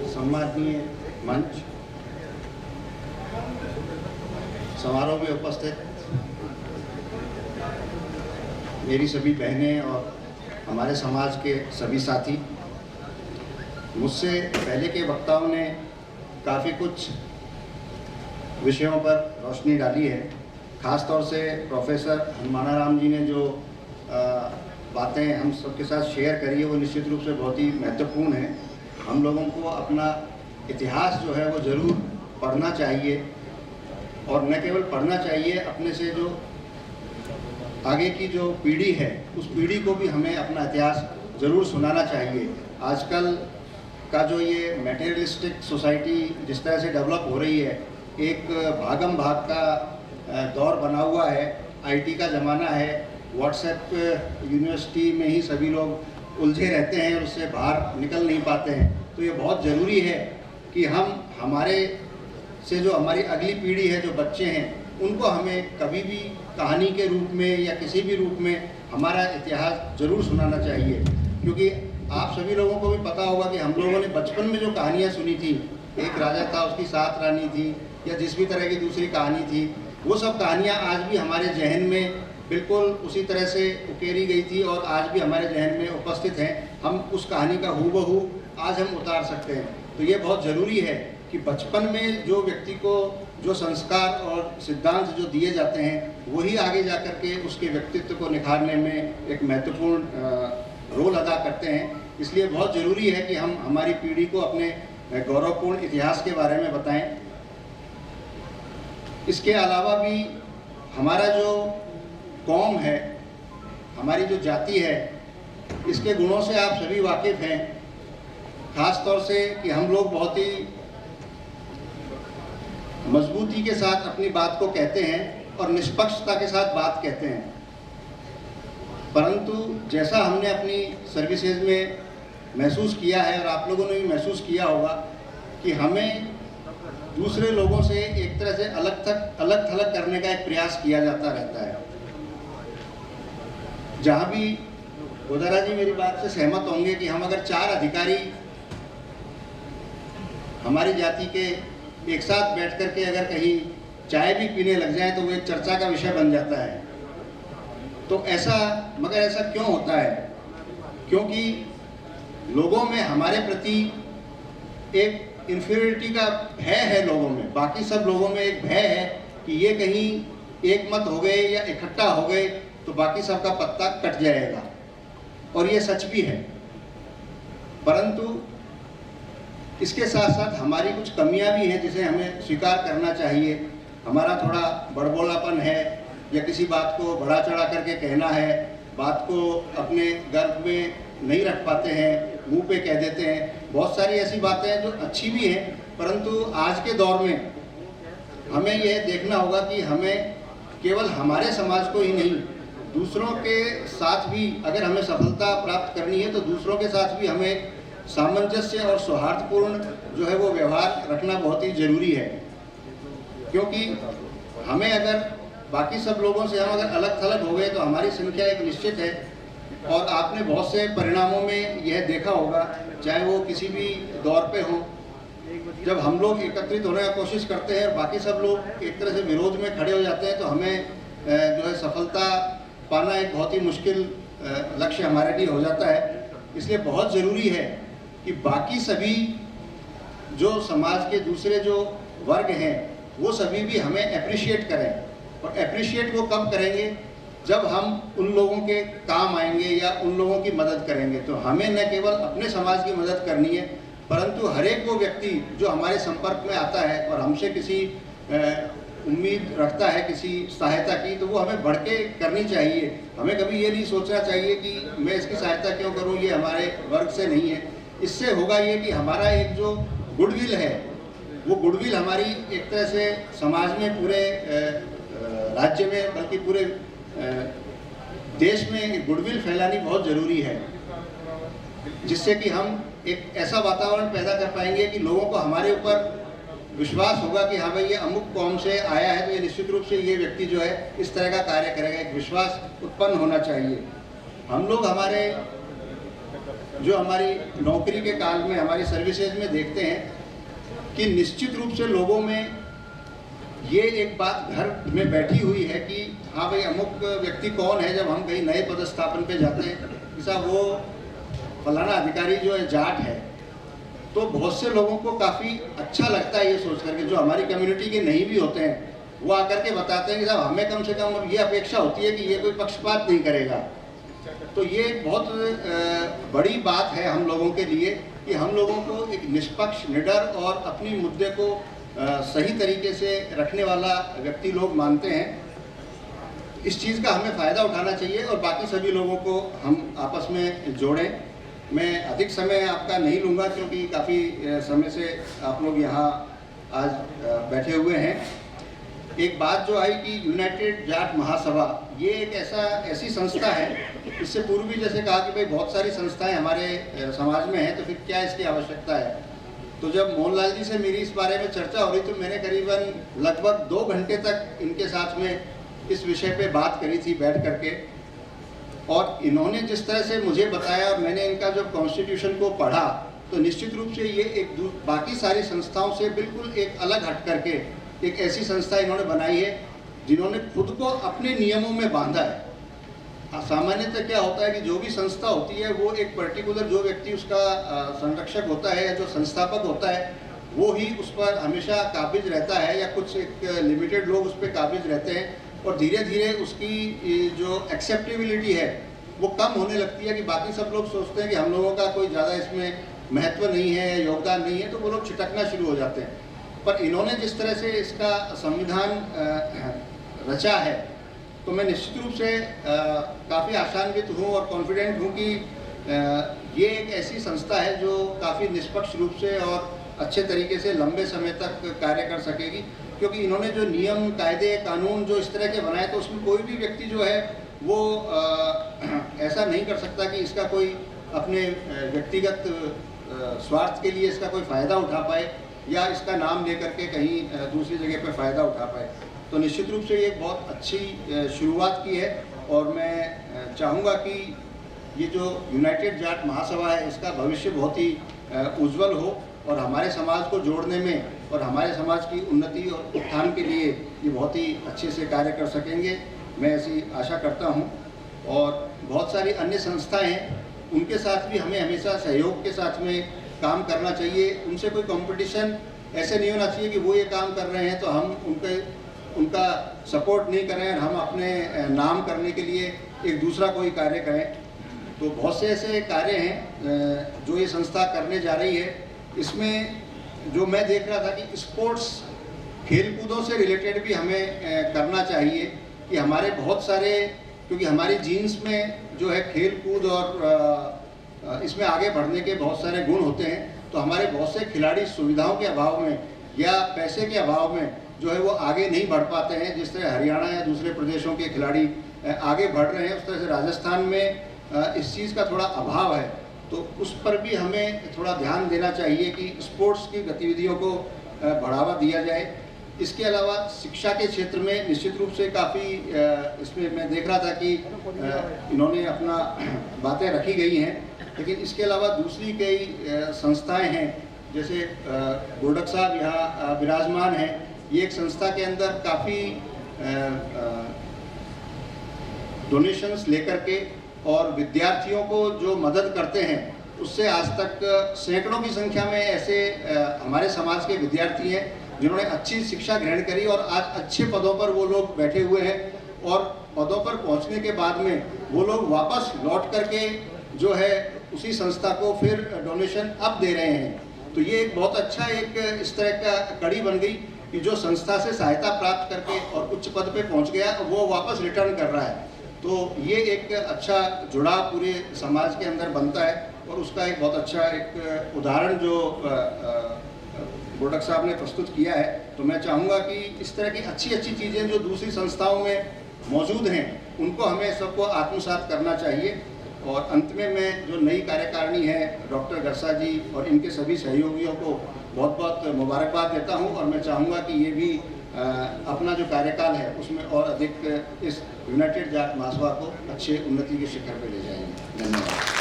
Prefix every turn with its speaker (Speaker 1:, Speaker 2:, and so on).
Speaker 1: सम्माननीय मंच, समारोह में उपस्थित मेरी सभी बहनें और हमारे समाज के सभी साथी, मुझसे पहले के वक्ताओं ने काफ़ी कुछ विषयों पर रोशनी डाली है। ख़ास तौर से प्रोफेसर हनुमानाराम जी ने जो बातें हम सबके साथ शेयर करी है वो निश्चित रूप से बहुत ही महत्वपूर्ण है। हम लोगों को अपना इतिहास जो है वो ज़रूर पढ़ना चाहिए, और न केवल पढ़ना चाहिए, अपने से जो आगे की जो पीढ़ी है उस पीढ़ी को भी हमें अपना इतिहास ज़रूर सुनाना चाहिए। आजकल का जो ये मटेरियलिस्टिक सोसाइटी जिस तरह से डेवलप हो रही है, एक भागम भाग का दौर बना हुआ है, आईटी का ज़माना है, व्हाट्सएप यूनिवर्सिटी में ही सभी लोग उलझे रहते हैं और उससे बाहर निकल नहीं पाते हैं। तो ये बहुत ज़रूरी है कि हम हमारे से जो हमारी अगली पीढ़ी है, जो बच्चे हैं, उनको हमें कभी भी कहानी के रूप में या किसी भी रूप में हमारा इतिहास ज़रूर सुनाना चाहिए। क्योंकि आप सभी लोगों को भी पता होगा कि हम लोगों ने बचपन में जो कहानियाँ सुनी थी, एक राजा था, उसकी 7 रानी थी, या जिस भी तरह की दूसरी कहानी थी, वो सब कहानियाँ आज भी हमारे जहन में बिल्कुल उसी तरह से उकेरी गई थी और आज भी हमारे जहन में उपस्थित हैं। हम उस कहानी का हूबहू आज हम उतार सकते हैं। तो ये बहुत ज़रूरी है कि बचपन में जो व्यक्ति को जो संस्कार और सिद्धांत जो दिए जाते हैं वही आगे जा कर के उसके व्यक्तित्व को निखारने में एक महत्वपूर्ण रोल अदा करते हैं। इसलिए बहुत ज़रूरी है कि हम हमारी पीढ़ी को अपने गौरवपूर्ण इतिहास के बारे में बताएं। इसके अलावा भी हमारा जो कौम है, हमारी जो जाति है, इसके गुणों से आप सभी वाकिफ़ हैं। ख़ास तौर से कि हम लोग बहुत ही मजबूती के साथ अपनी बात को कहते हैं और निष्पक्षता के साथ बात कहते हैं, परंतु जैसा हमने अपनी सर्विसेज में महसूस किया है और आप लोगों ने भी महसूस किया होगा कि हमें दूसरे लोगों से एक तरह से अलग थलग करने का एक प्रयास किया जाता रहता है। जहाँ भी गोदारा जी मेरी बात से सहमत होंगे कि हम अगर 4 अधिकारी हमारी जाति के एक साथ बैठ कर के अगर कहीं चाय भी पीने लग जाए तो वो एक चर्चा का विषय बन जाता है। तो मगर ऐसा क्यों होता है? क्योंकि लोगों में हमारे प्रति एक इन्फीरियरिटी का भय है लोगों में, बाकी सब लोगों में एक भय है कि ये कहीं एक मत हो गए या इकट्ठा हो गए तो बाकी सबका पत्ता कट जाएगा, और ये सच भी है। परंतु इसके साथ साथ हमारी कुछ कमियां भी हैं जिसे हमें स्वीकार करना चाहिए। हमारा थोड़ा बड़बोलापन है, या किसी बात को बढ़ा चढ़ा करके कहना है, बात को अपने गर्भ में नहीं रख पाते हैं, मुंह पे कह देते हैं। बहुत सारी ऐसी बातें हैं जो अच्छी भी हैं, परंतु आज के दौर में हमें यह देखना होगा कि हमें केवल हमारे समाज को ही नहीं, दूसरों के साथ भी अगर हमें सफलता प्राप्त करनी है तो दूसरों के साथ भी हमें सामंजस्य और सौहार्दपूर्ण जो है वो व्यवहार रखना बहुत ही ज़रूरी है। क्योंकि हमें अगर बाकी सब लोगों से हम अगर अलग थलग हो गए तो हमारी संख्या एक निश्चित है, और आपने बहुत से परिणामों में यह देखा होगा, चाहे वो किसी भी दौर पे हो, जब हम लोग एकत्रित होने की कोशिश करते हैं और बाकी सब लोग एक तरह से विरोध में खड़े हो जाते हैं तो हमें जो है सफलता पाना एक बहुत ही मुश्किल लक्ष्य हमारे लिए हो जाता है। इसलिए बहुत ज़रूरी है कि बाकी सभी जो समाज के दूसरे जो वर्ग हैं वो सभी भी हमें अप्रिशिएट करें, और अप्रिशिएट वो कब करेंगे? जब हम उन लोगों के काम आएंगे या उन लोगों की मदद करेंगे। तो हमें न केवल अपने समाज की मदद करनी है, परंतु हर एक वो व्यक्ति जो हमारे संपर्क में आता है और हमसे किसी उम्मीद रखता है किसी सहायता की, तो वो हमें बढ़ के करनी चाहिए। हमें कभी ये नहीं सोचना चाहिए कि मैं इसकी सहायता क्यों करूं, ये हमारे वर्ग से नहीं है। इससे होगा ये कि हमारा एक जो गुडविल है, वो गुडविल हमारी एक तरह से समाज में, पूरे राज्य में, बल्कि पूरे देश में गुडविल फैलानी बहुत ज़रूरी है, जिससे कि हम एक ऐसा वातावरण पैदा कर पाएंगे कि लोगों को हमारे ऊपर विश्वास होगा कि हाँ भाई ये अमुक कौम से आया है तो ये निश्चित रूप से ये व्यक्ति जो है इस तरह का कार्य करेगा। एक विश्वास उत्पन्न होना चाहिए। हम लोग हमारे जो हमारी नौकरी के काल में हमारी सर्विसेज में देखते हैं कि निश्चित रूप से लोगों में ये एक बात घर में बैठी हुई है कि हाँ भाई अमुक व्यक्ति कौन है। जब हम कहीं नए पदस्थापन पे जाते हैं कि साहब वो फलाना अधिकारी जो है जाट है, तो बहुत से लोगों को काफ़ी अच्छा लगता है ये सोच करके, जो हमारी कम्युनिटी के नहीं भी होते हैं वो आकर के बताते हैं कि साहब हमें कम से कम अब ये अपेक्षा होती है कि ये कोई पक्षपात नहीं करेगा। तो ये एक बहुत बड़ी बात है हम लोगों के लिए कि हम लोगों को एक निष्पक्ष, निडर और अपनी मुद्दे को सही तरीके से रखने वाला व्यक्ति लोग मानते हैं। इस चीज़ का हमें फ़ायदा उठाना चाहिए और बाकी सभी लोगों को हम आपस में जोड़ें। मैं अधिक समय आपका नहीं लूँगा क्योंकि काफ़ी समय से आप लोग यहाँ आज बैठे हुए हैं। एक बात जो आई कि यूनाइटेड जाट महासभा ये एक ऐसी संस्था है, इससे पूर्व भी जैसे कहा कि भाई बहुत सारी संस्थाएं हमारे समाज में हैं, तो फिर क्या इसकी आवश्यकता है। तो जब मोहनलाल जी से मेरी इस बारे में चर्चा हो रही तो मैंने करीबन लगभग 2 घंटे तक इनके साथ में इस विषय पे बात करी थी बैठ करके, और इन्होंने जिस तरह से मुझे बताया और मैंने इनका जब कॉन्स्टिट्यूशन को पढ़ा तो निश्चित रूप से ये एक बाकी सारी संस्थाओं से बिल्कुल एक अलग हट करके एक ऐसी संस्था इन्होंने बनाई है जिन्होंने खुद को अपने नियमों में बांधा है। सामान्यतः क्या होता है कि जो भी संस्था होती है वो एक पर्टिकुलर जो व्यक्ति उसका संरक्षक होता है या जो संस्थापक होता है वो ही उस पर हमेशा काबिज रहता है, या कुछ एक लिमिटेड लोग उस पर काबिज रहते हैं, और धीरे धीरे उसकी जो एक्सेप्टेबिलिटी है वो कम होने लगती है कि बाकी सब लोग सोचते हैं कि हम लोगों का कोई ज़्यादा इसमें महत्व नहीं है, योगदान नहीं है, तो वो लोग छिटकना शुरू हो जाते हैं। पर इन्होंने जिस तरह से इसका संविधान रचा है तो मैं निश्चित रूप से काफ़ी आशान्वित हूँ और कॉन्फिडेंट हूँ कि ये एक ऐसी संस्था है जो काफ़ी निष्पक्ष रूप से और अच्छे तरीके से लंबे समय तक कार्य कर सकेगी, क्योंकि इन्होंने जो नियम, कायदे, कानून जो इस तरह के बनाए तो उसमें कोई भी व्यक्ति जो है वो ऐसा नहीं कर सकता कि इसका कोई अपने व्यक्तिगत स्वार्थ के लिए इसका कोई फ़ायदा उठा पाए या इसका नाम लेकर के कहीं दूसरी जगह पर फ़ायदा उठा पाए। तो निश्चित रूप से ये एक बहुत अच्छी शुरुआत की है और मैं चाहूँगा कि ये जो यूनाइटेड जाट महासभा है इसका भविष्य बहुत ही उज्जवल हो और हमारे समाज को जोड़ने में और हमारे समाज की उन्नति और उत्थान के लिए ये बहुत ही अच्छे से कार्य कर सकेंगे, मैं ऐसी आशा करता हूँ। और बहुत सारी अन्य संस्थाएं हैं, उनके साथ भी हमें हमेशा सहयोग के साथ में काम करना चाहिए। उनसे कोई कंपटीशन ऐसे नहीं होना चाहिए कि वो ये काम कर रहे हैं तो हम उनका सपोर्ट नहीं कर रहे हैं, हम अपने नाम करने के लिए एक दूसरा कोई कार्य करें। तो बहुत से ऐसे कार्य हैं जो ये संस्था करने जा रही है। इसमें जो मैं देख रहा था कि स्पोर्ट्स, खेल-कूदों से रिलेटेड भी हमें करना चाहिए कि हमारे बहुत सारे, क्योंकि हमारी जीन्स में जो है खेल कूद और इसमें आगे बढ़ने के बहुत सारे गुण होते हैं, तो हमारे बहुत से खिलाड़ी सुविधाओं के अभाव में या पैसे के अभाव में जो है वो आगे नहीं बढ़ पाते हैं। जिस तरह हरियाणा या दूसरे प्रदेशों के खिलाड़ी आगे बढ़ रहे हैं, उस तरह से राजस्थान में इस चीज़ का थोड़ा अभाव है, तो उस पर भी हमें थोड़ा ध्यान देना चाहिए कि स्पोर्ट्स की गतिविधियों को बढ़ावा दिया जाए। इसके अलावा शिक्षा के क्षेत्र में निश्चित रूप से काफ़ी इसमें मैं देख रहा था कि इन्होंने अपना बातें रखी गई हैं, लेकिन इसके अलावा दूसरी कई संस्थाएं हैं, जैसे गोरडक साहब यहाँ विराजमान हैं। ये एक संस्था के अंदर काफ़ी डोनेशंस लेकर के और विद्यार्थियों को जो मदद करते हैं, उससे आज तक सैकड़ों की संख्या में ऐसे हमारे समाज के विद्यार्थी हैं जिन्होंने अच्छी शिक्षा ग्रहण करी और आज अच्छे पदों पर वो लोग बैठे हुए हैं, और पदों पर पहुंचने के बाद में वो लोग वापस लौट करके जो है उसी संस्था को फिर डोनेशन अब दे रहे हैं। तो ये एक बहुत अच्छा एक इस तरह का कड़ी बन गई कि जो संस्था से सहायता प्राप्त करके और उच्च पद पे पहुंच गया वो वापस रिटर्न कर रहा है। तो ये एक अच्छा जुड़ाव पूरे समाज के अंदर बनता है और उसका एक बहुत अच्छा एक उदाहरण जो गोरडक साहब ने प्रस्तुत किया है। तो मैं चाहूँगा कि इस तरह की अच्छी अच्छी चीज़ें जो दूसरी संस्थाओं में मौजूद हैं उनको हमें सबको आत्मसात करना चाहिए। और अंत में मैं जो नई कार्यकारिणी है डॉक्टर गरसा जी और इनके सभी सहयोगियों को बहुत बहुत मुबारकबाद देता हूं, और मैं चाहूँगा कि ये भी अपना जो कार्यकाल है उसमें और अधिक इस यूनाइटेड जाट महासभा को अच्छे उन्नति के शिखर पर ले जाएंगे। धन्यवाद।